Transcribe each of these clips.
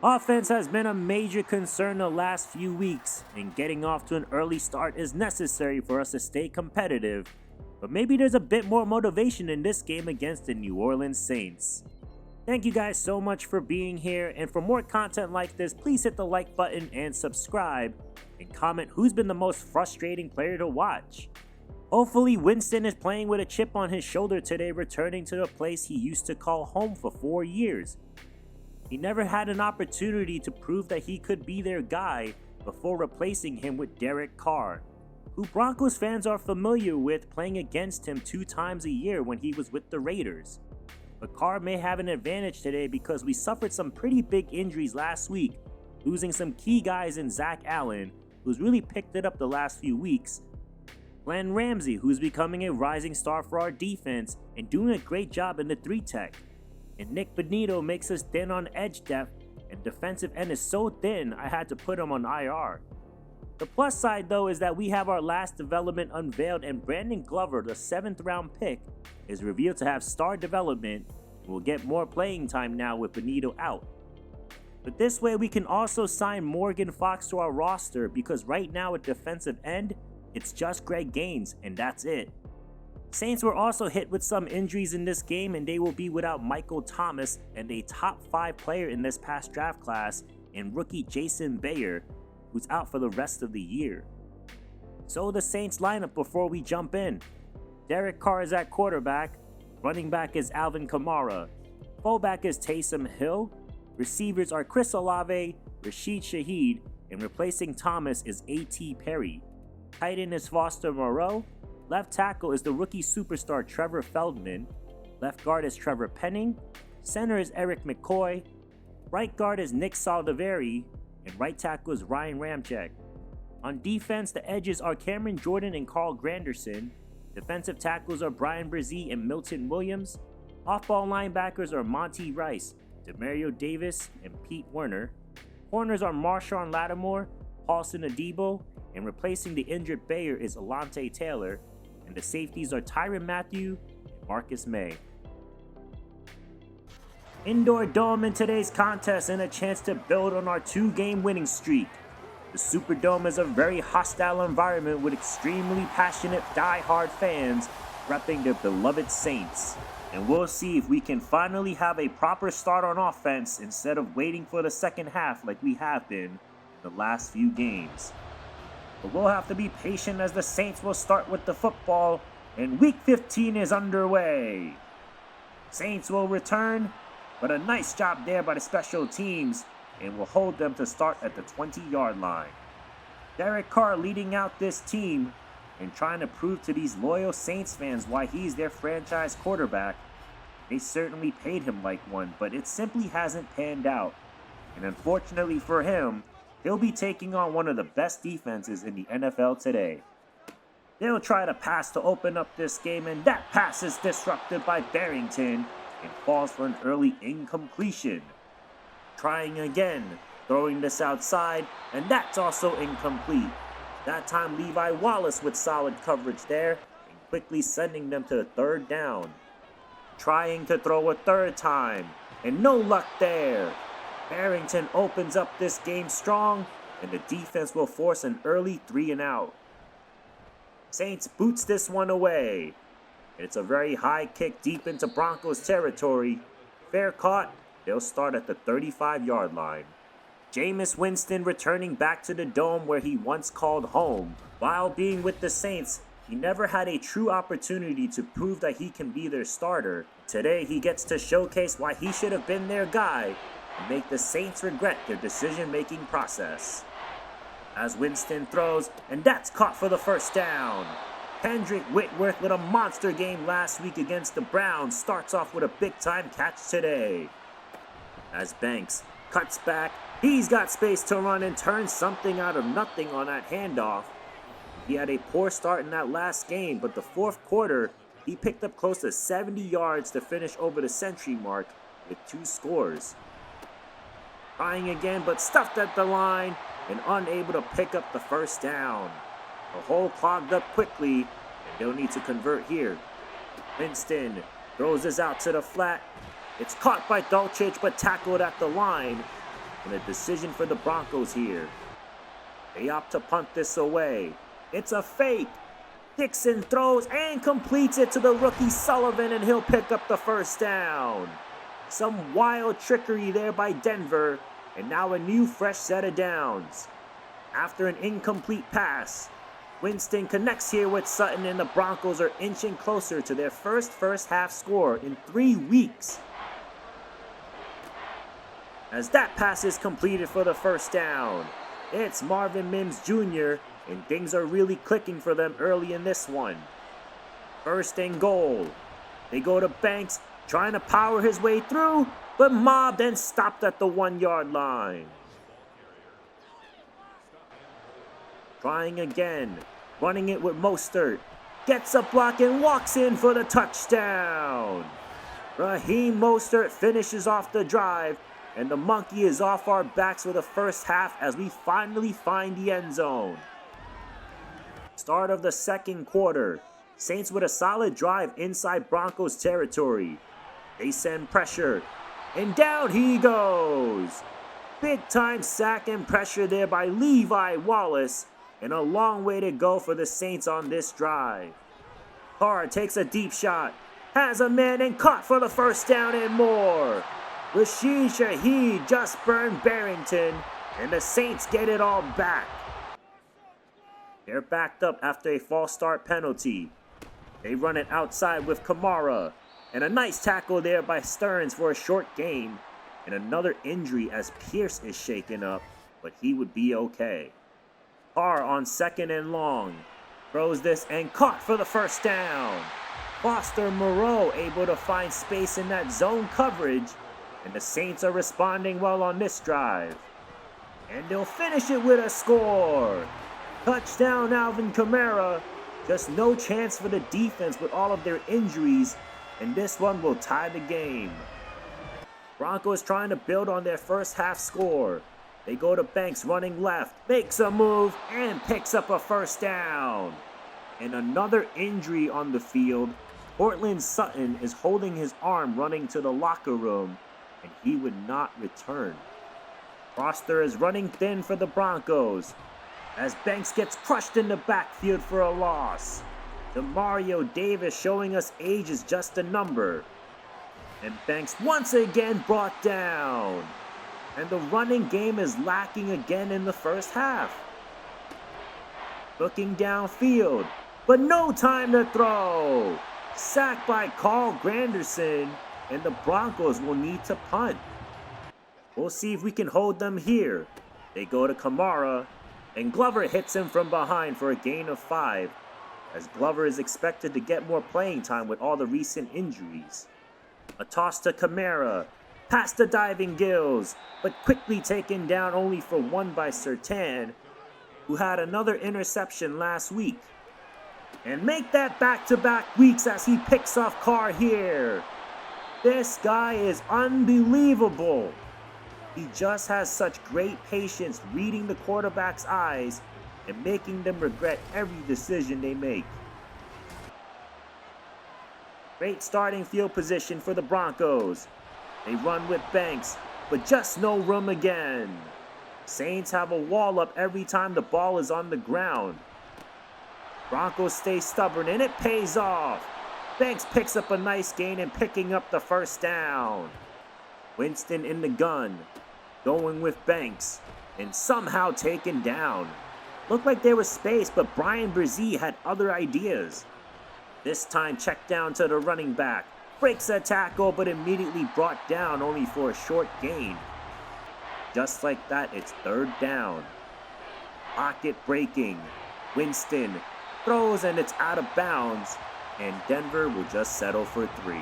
Offense has been a major concern the last few weeks, and getting off to an early start is necessary for us to stay competitive, but maybe there's a bit more motivation in this game against the New Orleans Saints. Thank you guys so much for being here, and for more content like this, please hit the like button and subscribe, and comment who's been the most frustrating player to watch. Hopefully Winston is playing with a chip on his shoulder today, returning to the place he used to call home for 4 years. He never had an opportunity to prove that he could be their guy before replacing him with Derek Carr, who Broncos fans are familiar with, playing against him 2 times a year when he was with the Raiders. But Carr may have an advantage today because we suffered some pretty big injuries last week, losing some key guys in Zach Allen, who's really picked it up the last few weeks, Glenn Ramsey, who's becoming a rising star for our defense and doing a great job in the 3-tech, and Nick Bonito makes us thin on edge depth, and defensive end is so thin I had to put him on IR. The plus side though is that we have our last development unveiled, and Brandon Glover, the 7th round pick, is revealed to have star development and will get more playing time now with Bonito out. But this way we can also sign Morgan Fox to our roster, because right now at defensive end, it's just Greg Gaines and that's it. Saints were also hit with some injuries in this game, and they will be without Michael Thomas and a top 5 player in this past draft class in rookie Jason Bayer, who's out for the rest of the year. So the Saints lineup before we jump in. Derek Carr is at quarterback, running back is Alvin Kamara, fullback is Taysom Hill, receivers are Chris Olave, Rashid Shaheed, and replacing Thomas is A.T. Perry. Tight end is Foster Moreau. Left tackle is the rookie superstar Trevor Feldman. Left guard is Trevor Penning. Center is Eric McCoy. Right guard is Nick Saldiveri. And right tackle is Ryan Ramczyk. On defense, the edges are Cameron Jordan and Carl Granderson. Defensive tackles are Brian Brzee and Milton Williams. Off-ball linebackers are Monty Rice, Demario Davis, and Pete Werner. Corners are Marshawn Lattimore, Paulson Adebo, and replacing the injured Bayer is Alante Taylor. And the safeties are Tyrann Mathieu and Marcus May. Indoor dome in today's contest, and a chance to build on our 2-game winning streak. The Superdome is a very hostile environment with extremely passionate die-hard fans repping their beloved Saints. And we'll see if we can finally have a proper start on offense instead of waiting for the second half like we have been in the last few games. But we'll have to be patient as the Saints will start with the football, and Week 15 is underway. Saints will return, but a nice job there by the special teams, and will hold them to start at the 20-yard line. Derek Carr leading out this team and trying to prove to these loyal Saints fans why he's their franchise quarterback. They certainly paid him like one, but it simply hasn't panned out. And unfortunately for him, he'll be taking on one of the best defenses in the NFL today. They'll try to pass to open up this game, and that pass is disrupted by Barrington and falls for an early incompletion. Trying again, throwing this outside, and that's also incomplete. That time Levi Wallace with solid coverage there, and quickly sending them to the 3rd down. Trying to throw a 3rd time, and no luck there. Barrington opens up this game strong, and the defense will force an early 3-and-out. Saints boots this one away. It's a very high kick deep into Broncos territory. Fair caught, they'll start at the 35-yard line. Jameis Winston returning back to the Dome where he once called home. While being with the Saints, he never had a true opportunity to prove that he can be their starter. Today he gets to showcase why he should have been their guy, and make the Saints regret their decision-making process. As Winston throws, and that's caught for the 1st down. Kendrick Whitworth with a monster game last week against the Browns starts off with a big-time catch today. As Banks cuts back, he's got space to run and turn something out of nothing on that handoff. He had a poor start in that last game, but the 4th quarter, he picked up close to 70 yards to finish over the century mark with 2 scores. Trying again, but stuffed at the line and unable to pick up the 1st down. The hole clogged up quickly, and they'll need to convert here. Winston throws this out to the flat. It's caught by Dulcich, but tackled at the line. and a decision for the Broncos here. They opt to punt this away. It's a fake. Dixon throws and completes it to the rookie Sullivan, and he'll pick up the first down. Some wild trickery there by Denver, and now a new fresh set of downs. After an incomplete pass, Winston connects here with Sutton, and the Broncos are inching closer to their first half score in 3 weeks. As that pass is completed for the first down, it's Marvin Mims Jr., and things are really clicking for them early in this one. 1st and goal. They go to Banks, trying to power his way through, but mobbed and stopped at the 1-yard line. Trying again, running it with Mostert. Gets a block and walks in for the touchdown. Raheem Mostert finishes off the drive, and the monkey is off our backs for the first half as we finally find the end zone. Start of the second quarter. Saints with a solid drive inside Broncos territory. They send pressure, and down he goes. Big time sack and pressure there by Levi Wallace, and a long way to go for the Saints on this drive. Carr takes a deep shot, has a man and caught for the first down and more. Rashid Shaheed just burned Barrington, and the Saints get it all back. They're backed up after a false start penalty. They run it outside with Kamara, and a nice tackle there by Stearns for a short gain, and another injury as Pierce is shaken up, but he would be okay. Carr on 2nd and long, throws this and caught for the first down. Foster Moreau able to find space in that zone coverage, and the Saints are responding well on this drive. And they'll finish it with a score. Touchdown Alvin Kamara. Just no chance for the defense with all of their injuries, and this one will tie the game. Broncos trying to build on their first half score. They go to Banks running left, makes a move, and picks up a first down. And another injury on the field. Cortland Sutton is holding his arm running to the locker room, and he would not return. Foster is running thin for the Broncos, as Banks gets crushed in the backfield for a loss. Demario Davis showing us age is just a number. And Banks once again brought down. And the running game is lacking again in the first half. Looking downfield, but no time to throw. Sacked by Carl Granderson, and the Broncos will need to punt. We'll see if we can hold them here. They go to Kamara, and Glover hits him from behind for a gain of 5, as Glover is expected to get more playing time with all the recent injuries. A toss to Kamara, past the diving Gills, but quickly taken down only for 1 by Surtain, who had another interception last week. And make that back-to-back weeks as he picks off Carr here. This guy is unbelievable. He just has such great patience reading the quarterback's eyes and making them regret every decision they make. Great starting field position for the Broncos. They run with Banks, but just no room again. Saints have a wall up every time the ball is on the ground. Broncos stay stubborn, and it pays off. Banks picks up a nice gain and picking up the first down. Winston in the gun, going with Banks, and somehow taken down. Looked like there was space, but Brian Brzee had other ideas. This time checked down to the running back, breaks a tackle, but immediately brought down only for a short gain. Just like that, it's 3rd down. Pocket breaking. Winston throws, and it's out of bounds, and Denver will just settle for 3.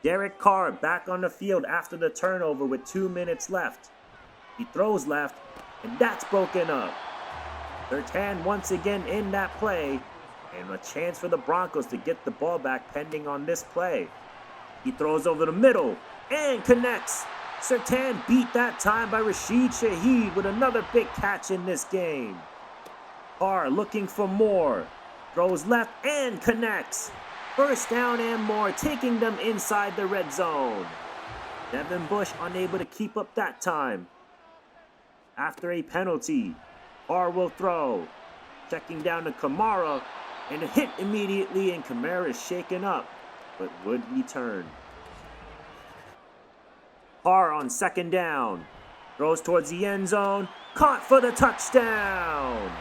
Derek Carr back on the field after the turnover with 2 minutes left. He throws left, and that's broken up. Surtain once again in that play, and a chance for the Broncos to get the ball back pending on this play. He throws over the middle and connects. Surtain beat that time by Rashid Shaheed with another big catch in this game. Carr looking for more. Throws left and connects. First down and more, taking them inside the red zone. Devin Bush unable to keep up that time. After a penalty, Carr will throw. Checking down to Kamara, and a hit immediately, and Kamara is shaken up, but would return. Carr on second down. Throws towards the end zone. Caught for the touchdown.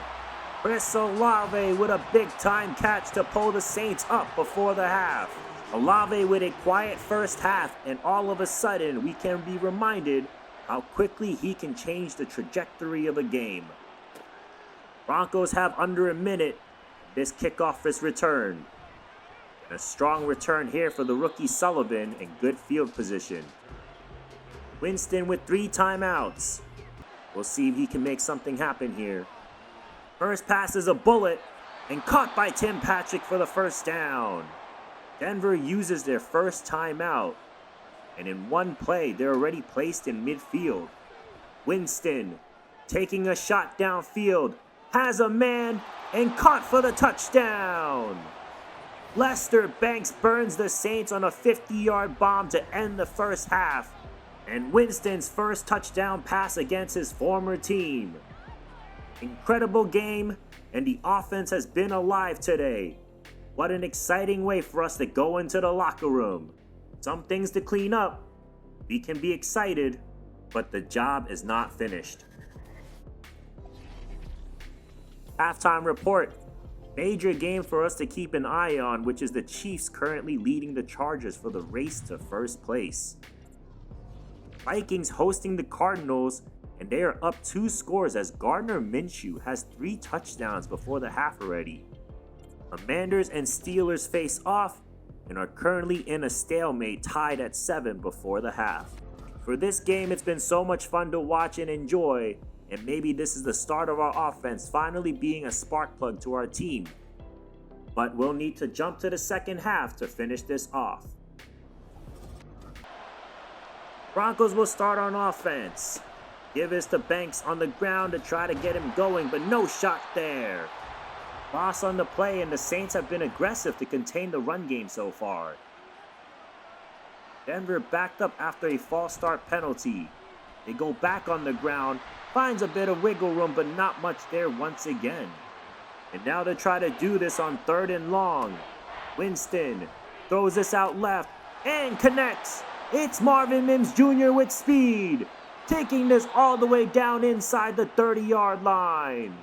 Chris Olave with a big-time catch to pull the Saints up before the half. Olave with a quiet first half, and all of a sudden we can be reminded how quickly he can change the trajectory of a game. Broncos have under a minute. This kickoff is returned. And a strong return here for the rookie Sullivan and good field position. Winston with 3 timeouts. We'll see if he can make something happen here. First pass is a bullet and caught by Tim Patrick for the first down. Denver uses their first timeout. And in one play, they're already placed in midfield. Winston taking a shot downfield. Has a man and caught for the touchdown. Lester Banks burns the Saints on a 50-yard bomb to end the first half. And Winston's first touchdown pass against his former team. Incredible game, and the offense has been alive today. What an exciting way for us to go into the locker room. Some things to clean up. We can be excited, but the job is not finished. Halftime report. Major game for us to keep an eye on, which is the Chiefs currently leading the Chargers for the race to first place. Vikings hosting the Cardinals, and they are up 2 scores as Gardner Minshew has 3 touchdowns before the half already. Commanders and Steelers face off and are currently in a stalemate tied at 7 before the half. For this game, it's been so much fun to watch and enjoy, and maybe this is the start of our offense finally being a spark plug to our team. But we'll need to jump to the second half to finish this off. Broncos will start on offense. Give us to Banks on the ground to try to get him going, but no shot there. Loss on the play, and the Saints have been aggressive to contain the run game so far. Denver backed up after a false start penalty. They go back on the ground, finds a bit of wiggle room, but not much there once again. And now they try to do this on 3rd and long. Winston throws this out left and connects. It's Marvin Mims Jr. with speed, taking this all the way down inside the 30-yard line.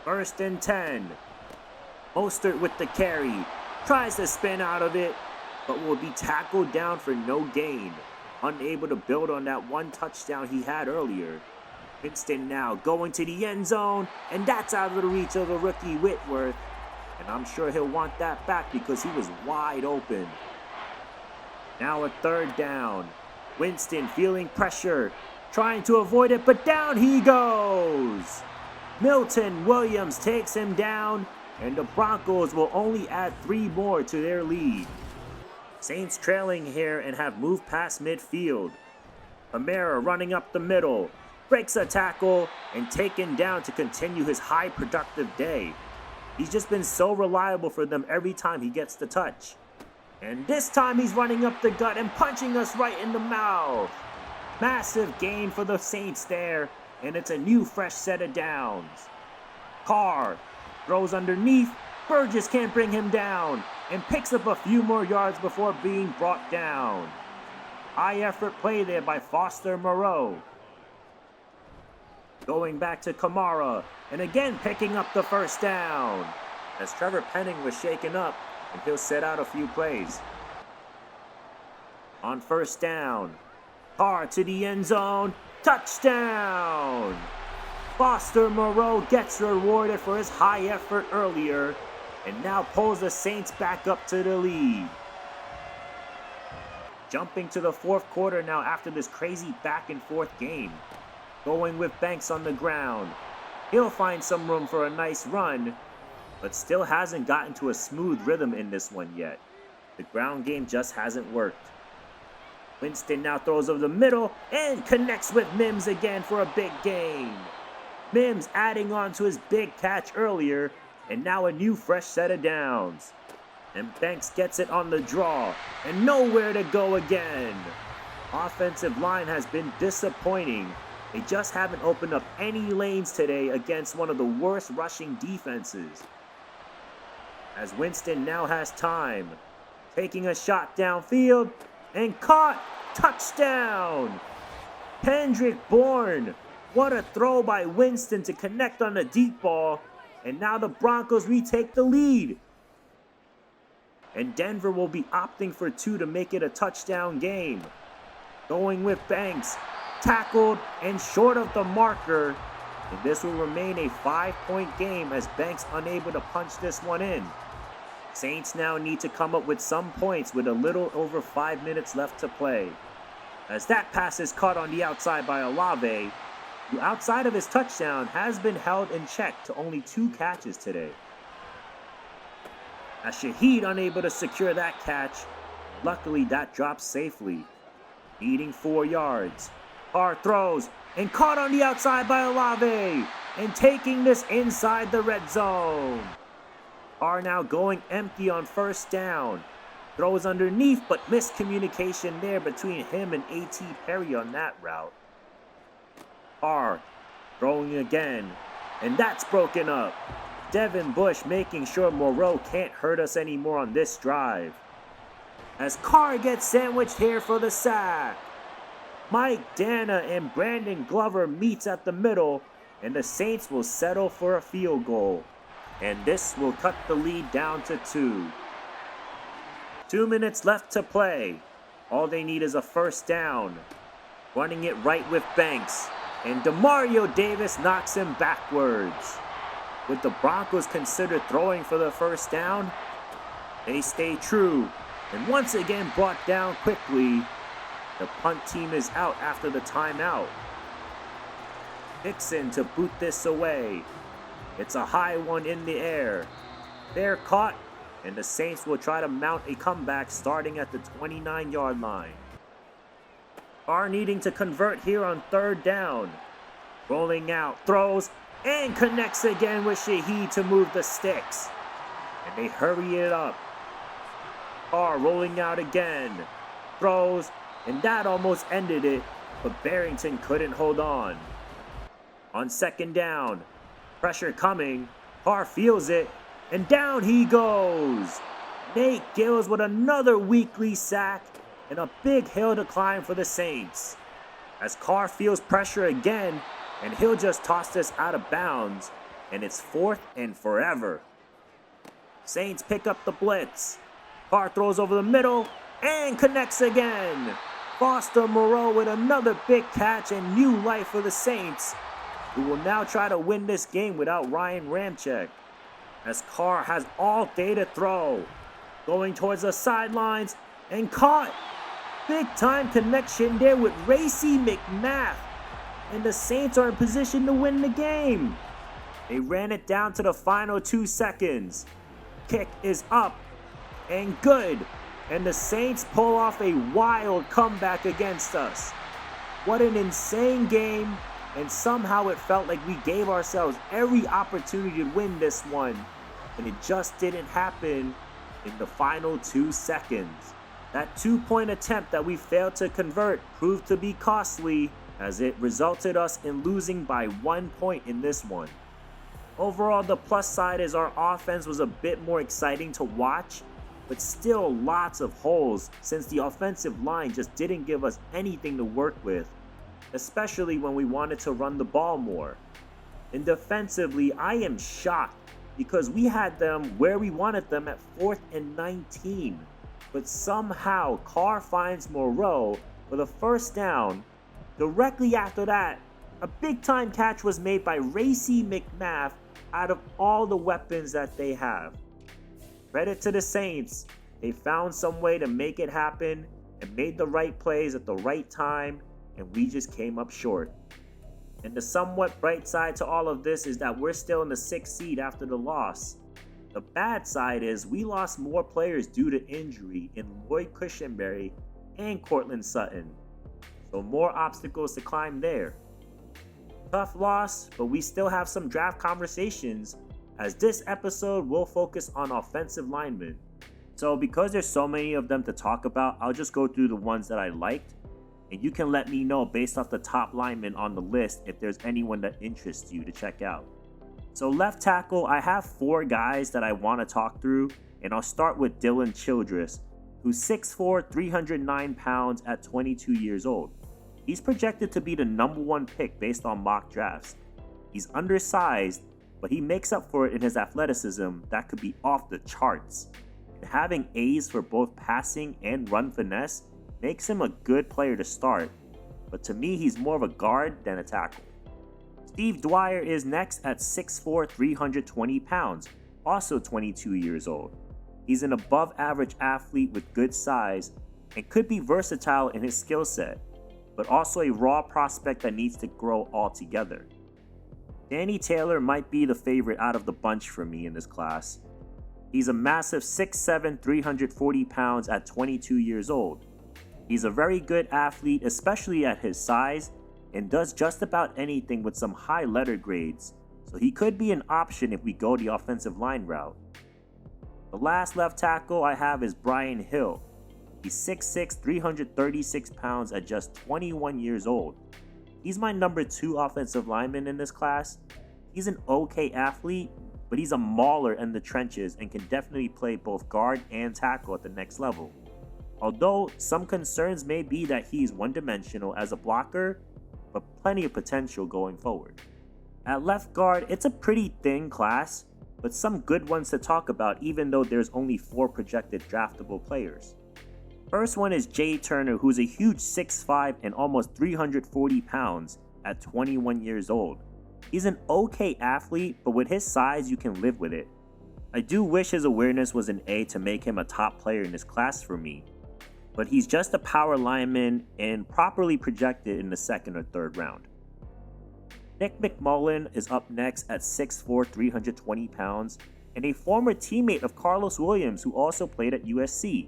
1st and 10. Mostert with the carry, tries to spin out of it, but will be tackled down for no gain. Unable to build on that 1 touchdown he had earlier. Winston now going to the end zone, and that's out of the reach of the rookie Whitworth. And I'm sure he'll want that back because he was wide open. Now a 3rd down. Winston feeling pressure, trying to avoid it, but down he goes. Milton Williams takes him down, and the Broncos will only add 3 more to their lead. Saints trailing here and have moved past midfield. Amara running up the middle, breaks a tackle, and taken down to continue his high productive day. He's just been so reliable for them every time he gets the touch. And this time he's running up the gut and punching us right in the mouth. Massive gain for the Saints there, and it's a new fresh set of downs. Carr throws underneath. Burgess can't bring him down and picks up a few more yards before being brought down. High effort play there by Foster Moreau. Going back to Kamara, and again picking up the first down. As Trevor Penning was shaken up, and he'll set out a few plays. On 1st down, Carr to the end zone, touchdown! Foster Moreau gets rewarded for his high effort earlier, and now pulls the Saints back up to the lead. Jumping to the 4th quarter now after this crazy back and forth game. Going with Banks on the ground. He'll find some room for a nice run, but still hasn't gotten to a smooth rhythm in this one yet. The ground game just hasn't worked. Winston now throws over the middle and connects with Mims again for a big gain. Mims adding on to his big catch earlier, and now a new fresh set of downs. And Banks gets it on the draw, and nowhere to go again. Offensive line has been disappointing. They just haven't opened up any lanes today against one of the worst rushing defenses. As Winston now has time, taking a shot downfield, and caught. Touchdown! Kendrick Bourne. What a throw by Winston to connect on the deep ball. And now the Broncos retake the lead. And Denver will be opting for 2 to make it a touchdown game. Going with Banks. Tackled and short of the marker. And this will remain a 5-point game as Banks unable to punch this one in. Saints now need to come up with some points with a little over 5 minutes left to play. As that pass is caught on the outside by Olave, who outside of his touchdown has been held in check to only 2 catches today. As Shaheed unable to secure that catch, luckily that drops safely. Needing 4 yards. Carr throws and caught on the outside by Olave and taking this inside the red zone. Carr now going empty on first down. Throws underneath, but miscommunication there between him and A.T. Perry on that route. Carr throwing again, and that's broken up. Devin Bush making sure Moreau can't hurt us anymore on this drive. As Carr gets sandwiched here for the sack. Mike Dana and Brandon Glover meets at the middle, and the Saints will settle for a field goal. And this will cut the lead down to 2. 2 minutes left to play. All they need is a first down. Running it right with Banks. And Demario Davis knocks him backwards. Would the Broncos consider throwing for the first down? They stay true. And once again brought down quickly. The punt team is out after the timeout. Dixon to boot this away. It's a high one in the air. They're caught, and the Saints will try to mount a comeback starting at the 29-yard line. Carr needing to convert here on third down. Rolling out, throws, and connects again with Shaheed to move the sticks. And they hurry it up. Carr rolling out again. Throws, and that almost ended it, but Barrington couldn't hold on. On second down, pressure coming, Carr feels it, and down he goes. Nate Gills with another weekly sack, and a big hill to climb for the Saints. As Carr feels pressure again, and he'll just toss this out of bounds, and it's 4th and forever. Saints pick up the blitz. Carr throws over the middle, and connects again. Foster Moreau with another big catch and new life for the Saints, who will now try to win this game without Ryan Ramczyk. As Carr has all day to throw. Going towards the sidelines and caught. Big time connection there with Racey McMath. And the Saints are in position to win the game. They ran it down to the final 2 seconds. Kick is up and good. And the Saints pull off a wild comeback against us. What an insane game. And somehow it felt like we gave ourselves every opportunity to win this one. And it just didn't happen in the final 2 seconds. That 2-point attempt that we failed to convert proved to be costly, as it resulted us in losing by 1 point in this one. Overall, the plus side is our offense was a bit more exciting to watch, but still lots of holes since the offensive line just didn't give us anything to work with, especially when we wanted to run the ball more. And defensively, I am shocked because we had them where we wanted them at 4th and 19. But somehow Carr finds Moreau for the first down. Directly after that, a big time catch was made by Racey McMath out of all the weapons that they have. Credit to the Saints. They found some way to make it happen and made the right plays at the right time, and we just came up short. And the somewhat bright side to all of this is that we're still in the 6th seed after the loss. The bad side is we lost more players due to injury in Lloyd Cushenberry and Cortland Sutton. So more obstacles to climb there. Tough loss, but we still have some draft conversations, as this episode will focus on offensive linemen. So because there's so many of them to talk about, I'll just go through the ones that I liked, and you can let me know based off the top linemen on the list if there's anyone that interests you to check out. So left tackle, I have 4 guys that I want to talk through, and I'll start with Dylan Childress, who's 6'4", 309 pounds at 22 years old. He's projected to be the number 1 pick based on mock drafts. He's undersized, but he makes up for it in his athleticism that could be off the charts. And having A's for both passing and run finesse makes him a good player to start, but to me he's more of a guard than a tackle. Steve Dwyer is next at 6'4", 320 pounds, also 22 years old. He's an above average athlete with good size and could be versatile in his skill set, but also a raw prospect that needs to grow altogether. Danny Taylor might be the favorite out of the bunch for me in this class. He's a massive 6'7", 340 pounds at 22 years old. He's a very good athlete, especially at his size, and does just about anything with some high letter grades, so he could be an option if we go the offensive line route. The last left tackle I have is Brian Hill. He's 6'6", 336 pounds at just 21 years old. He's my number 2 offensive lineman in this class. He's an okay athlete, but he's a mauler in the trenches and can definitely play both guard and tackle at the next level. Although some concerns may be that he's one-dimensional as a blocker, but plenty of potential going forward. At left guard, it's a pretty thin class, but some good ones to talk about even though there's only 4 projected draftable players. First one is Jay Turner, who's a huge 6'5" and almost 340 pounds at 21 years old. He's an okay athlete, but with his size you can live with it. I do wish his awareness was an A to make him a top player in this class for me, but he's just a power lineman and properly projected in the 2nd or 3rd round. Nick McMullen is up next at 6'4", 320 pounds, and a former teammate of Carlos Williams who also played at USC.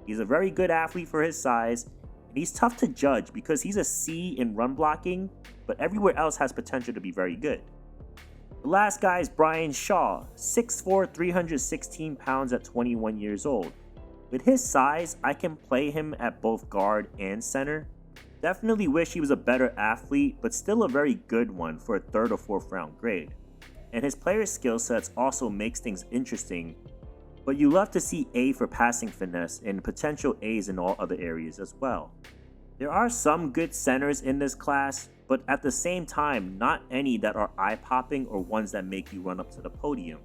He's a very good athlete for his size, and he's tough to judge because he's a C in run blocking, but everywhere else has potential to be very good. The last guy is Brian Shaw, 6'4", 316 pounds at 21 years old. With his size, I can play him at both guard and center. Definitely wish he was a better athlete, but still a very good one for a 3rd or 4th round grade. And his player skill sets also makes things interesting, but you love to see A for passing finesse and potential A's in all other areas as well. There are some good centers in this class, but at the same time, not any that are eye-popping or ones that make you run up to the podium.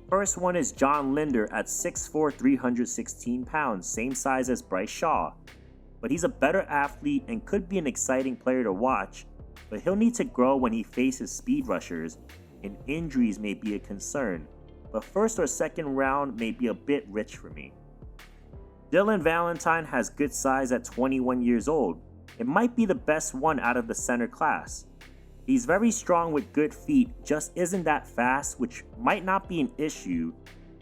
First one is John Linder at 6'4", 316 pounds, same size as Bryce Shaw. But he's a better athlete and could be an exciting player to watch, but he'll need to grow when he faces speed rushers, and injuries may be a concern. But 1st or 2nd round may be a bit rich for me. Dylan Valentine has good size at 21 years old. It might be the best one out of the center class. He's very strong with good feet, just isn't that fast, which might not be an issue,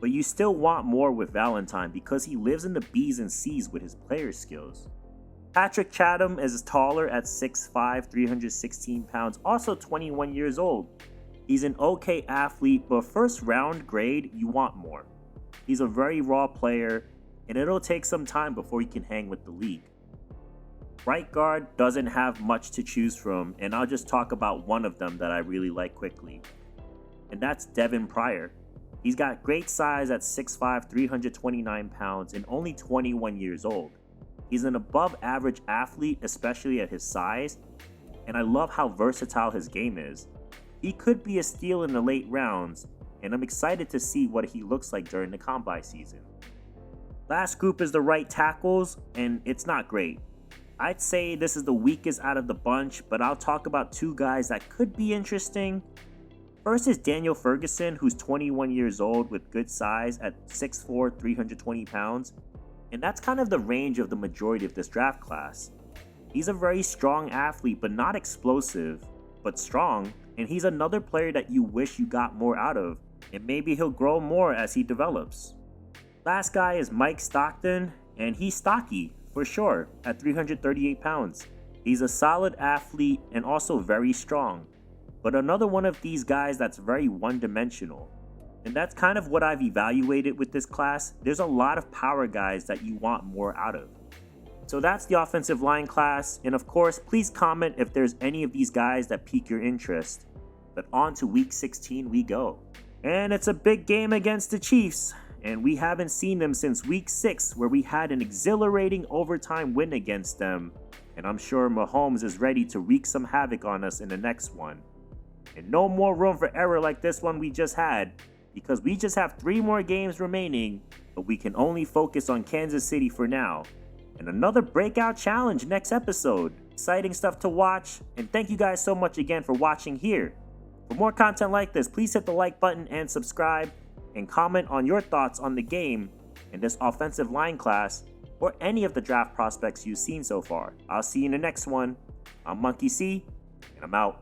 but you still want more with Valentine because he lives in the B's and C's with his player skills. Patrick Chatham is taller at 6'5", 316 pounds, also 21 years old. He's an okay athlete, but 1st round grade, you want more. He's a very raw player, and it'll take some time before he can hang with the league. Right guard doesn't have much to choose from, and I'll just talk about one of them that I really like quickly. And that's Devin Pryor. He's got great size at 6'5", 329 pounds, and only 21 years old. He's an above average athlete, especially at his size, and I love how versatile his game is. He could be a steal in the late rounds, and I'm excited to see what he looks like during the combine season. Last group is the right tackles, and it's not great. I'd say this is the weakest out of the bunch, but I'll talk about 2 guys that could be interesting. First is Daniel Ferguson, who's 21 years old with good size at 6'4", 320 pounds, and that's kind of the range of the majority of this draft class. He's a very strong athlete, but not explosive, but strong, and he's another player that you wish you got more out of, and maybe he'll grow more as he develops. Last guy is Mike Stockton, and he's stocky, for sure, at 338 pounds. He's a solid athlete and also very strong, but another one of these guys that's very one-dimensional. And that's kind of what I've evaluated with this class. There's a lot of power guys that you want more out of. So that's the offensive line class, and of course, please comment if there's any of these guys that pique your interest. But on to week 16 we go. And it's a big game against the Chiefs, and we haven't seen them since week 6 where we had an exhilarating overtime win against them. And I'm sure Mahomes is ready to wreak some havoc on us in the next one. And no more room for error like this one we just had, because we just have 3 more games remaining, but we can only focus on Kansas City for now. And another breakout challenge next episode. Exciting stuff to watch, and thank you guys so much again for watching here. For more content like this, please hit the like button and subscribe, and comment on your thoughts on the game and this offensive line class, or any of the draft prospects you've seen so far. I'll see you in the next one. I'm Monkey C, and I'm out.